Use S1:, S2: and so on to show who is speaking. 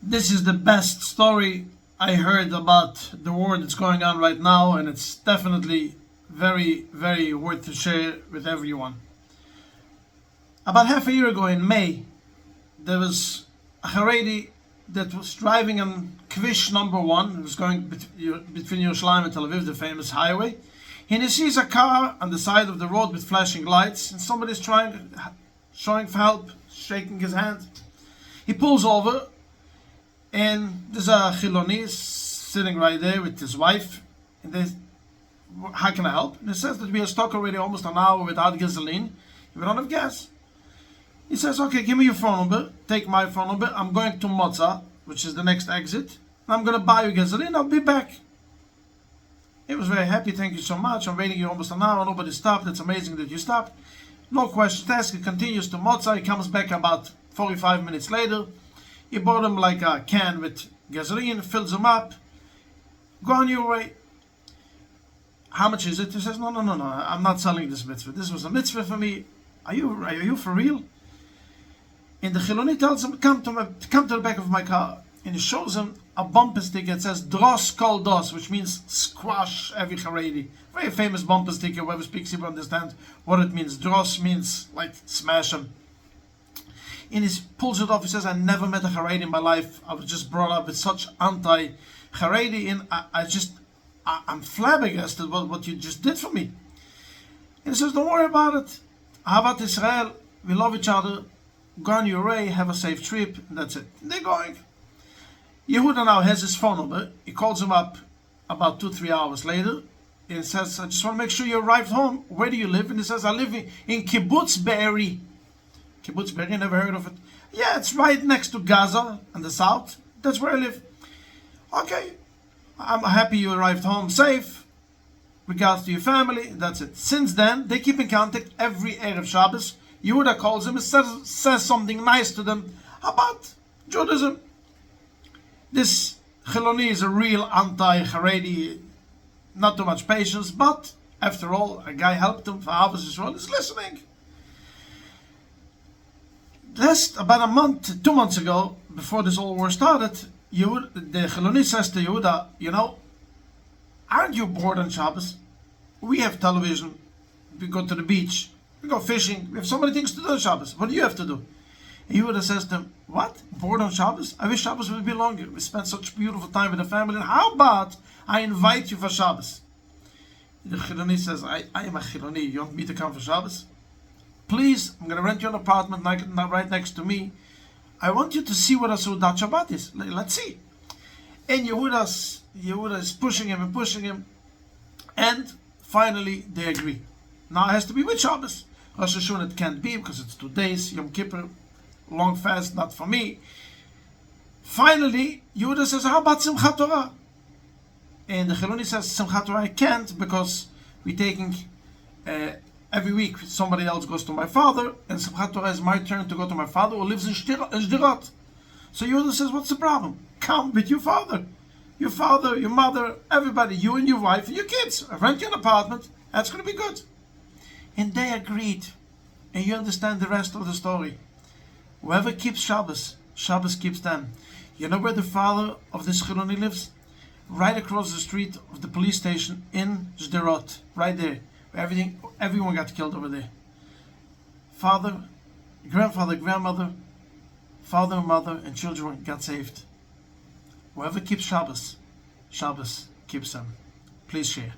S1: This is the best story I heard about the war that's going on right now, and it's definitely very, very worth to share with everyone. About half a year ago in May, there was a Haredi that was driving on Kvish number 1. It was going between Yerushalayim and Tel Aviv, the famous highway. And he sees a car on the side of the road with flashing lights, and somebody's showing for help, shaking his hand. He pulls over, and there's a Chiloni sitting right there with his wife. And they, how can I help? And he says that we are stuck already almost an hour without gasoline. We don't have gas. He says, okay, give me your phone number. Take my phone number. I'm going to Motza, which is the next exit. I'm going to buy you gasoline. I'll be back. He was very happy. Thank you so much. I'm waiting here almost an hour. Nobody stopped. It's amazing that you stopped. No questions asked. He continues to Motza. He comes back about 45 minutes later. He bought him like a can with gasoline, fills him up. Go on your way. How much is it? He says, no. I'm not selling this mitzvah. This was a mitzvah for me. Are you for real? And the Chiloni tells him, come to the back of my car. And he shows him a bumper sticker that says Dros Kol Dos, which means squash every Haredi. Very famous bumper sticker. Whoever speaks Hebrew understands what it means. Dros means like smash him. And he pulls it off. He says, I never met a Haredi in my life. I was just brought up with such anti-Haredi, and I'm flabbergasted what you just did for me. And he says, don't worry about it. Ahavat Israel, we love each other. Go on your way, have a safe trip, and that's it. And they're going. Yehuda now has his phone number. He calls him up about 2-3 hours later and says, I just want to make sure you arrived home. Where do you live? And he says, I live in Kibbutz Be'eri. Kibbutz Be'eri, never heard of it. Yeah, it's right next to Gaza in the south. That's where I live. Okay, I'm happy you arrived home safe. Regards to your family, that's it. Since then, they keep in contact every Erev Shabbos. Yehuda calls him and says something nice to them about Judaism. This Chiloni is a real anti-Haredi, not too much patience, but after all, a guy helped him for Ahavas Yisrael, is listening. About 2 months ago, before this whole war started, the Chiloni says to Yehuda, aren't you bored on Shabbos? We have television, we go to the beach, we go fishing, we have so many things to do on Shabbos. What do you have to do? And Yehuda says to him, what? Bored on Shabbos? I wish Shabbos would be longer. We spent such beautiful time with the family. And how about I invite you for Shabbos? The Chiloni says, I am a Chiloni. You want me to come for Shabbos? Please, I'm going to rent you an apartment right next to me. I want you to see what a Seudat Shabbat is. Let's see. And Yehuda is pushing him. And finally, they agree. Now it has to be with Shabbos. Rosh Hashanah it can't be because it's 2 days. Yom Kippur, long fast, not for me. Finally, Yehuda says, how about Simchat Torah? And the Chiloni says, Simchat Torah I can't because we're taking every week somebody else goes to my father, and Simchat Torah is my turn to go to my father who lives in Shderot. So Yehuda says, what's the problem? Come with your father, your mother, everybody, you and your wife and your kids. I rent you an apartment. That's going to be good. And they agreed. And you understand the rest of the story. Whoever keeps Shabbos, Shabbos keeps them. You know where the father of this Chiloni lives? Right across the street of the police station in Shderot. Right there. Everyone got killed over there. Father, grandfather, grandmother, father and mother and children got saved. Whoever keeps Shabbos, Shabbos keeps them. Please share.